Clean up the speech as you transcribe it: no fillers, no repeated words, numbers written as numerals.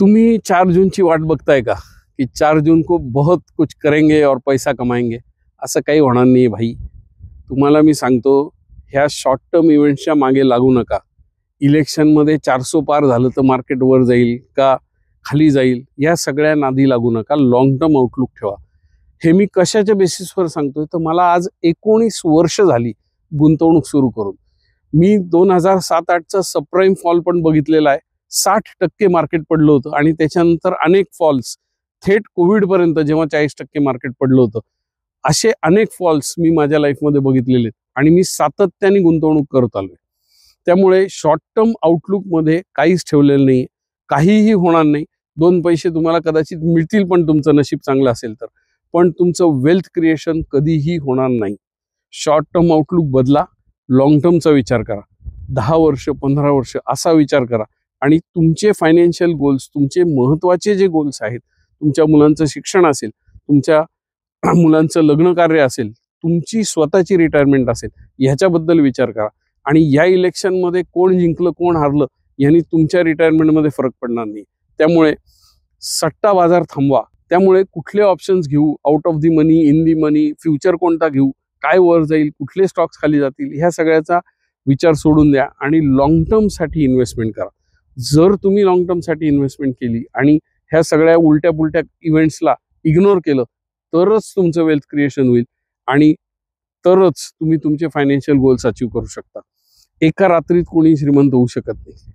तुम्ही 4 जून ची वाट बघताय का की 4 जून को बहुत कुछ करेंगे और पैसा कमाएंगे? असं काही होणार नाही भाई. तुम्हाला मी सांगतो, ह्या शॉर्ट टर्म इव्हेंट्सच्या मागे लागू नका. इलेक्शनमध्ये 400 पार झालं तर मार्केट वर जाईल का खाली जाईल या सगळ्या नादी लागू नका. लॉंग टर्म आउटलुक ठेवा. हे मी कशाच्या बेसिसवर सांगतोय तर मला आज 19 वर्ष झाली गुंतवणूक सुरू करून. मी 2007-8चा सबप्राईम फॉल पण बघितलेला आहे. 60% मार्केट पडलं होतं आणि त्याच्यानंतर अनेक फॉल्स, थेट कोविड पर्यंत जेव्हा 40% मार्केट पडलं होतं, असे अनेक फॉल्स मी माझ्या लाईफमध्ये बघितलेले आणि मी सातत्याने गुंतवणूक करत आलोय. त्यामुळे शॉर्ट टर्म आउटलुक मध्ये काहीच ठेवलेलं नाही. काहीही होणार नाही. 2 पैसे तुम्हाला कदाचित मिळतील पण तुमचं नशीब चांगलं असेल तर, पण तुमचं वेल्थ क्रिएशन कधीही होणार नाही. शॉर्ट टर्म आउटलुक बदला. लॉंग टर्मचा विचार करा. 10 वर्ष 15 वर्ष असा विचार करा आणि तुमचे फायनान्शियल गोल्स, तुमचे महत्त्वाचे जे गोल्स आहेत, तुमच्या मुलांचं शिक्षण असेल, तुमच्या मुलांचं लग्न कार्य असेल, तुमची स्वतःची रिटायरमेंट असेल, ह्याच्याबद्दल विचार करा. आणि या इलेक्शनमध्ये कोण जिंकलं कोण हारलं यांनी तुमच्या रिटायरमेंटमध्ये फरक पडणार नाही. त्यामुळे सट्टा बाजार थांबवा. त्यामुळे कुठले ऑप्शन्स घेऊ, out of the money, in the money, future कोणता घेऊ, काय वर जाईल, कुठले स्टॉक्स खाली जातील, ह्या सगळ्याचा विचार सोडून द्या आणि लॉंग टर्मसाठी इन्व्हेस्टमेंट करा. जर तुम्ही लॉंग टर्मसाठी इन्व्हेस्टमेंट केली आणि ह्या सगळ्या उलट्या पुलट्या इव्हेंट्सला इग्नोर केलं तरच तुमचं वेल्थ क्रिएशन होईल आणि तरच तुम्ही तुमचे फायनान्शियल गोल्स अचीव करू शकता. एका रात्रीत कोणी श्रीमंत होऊ शकत नाही.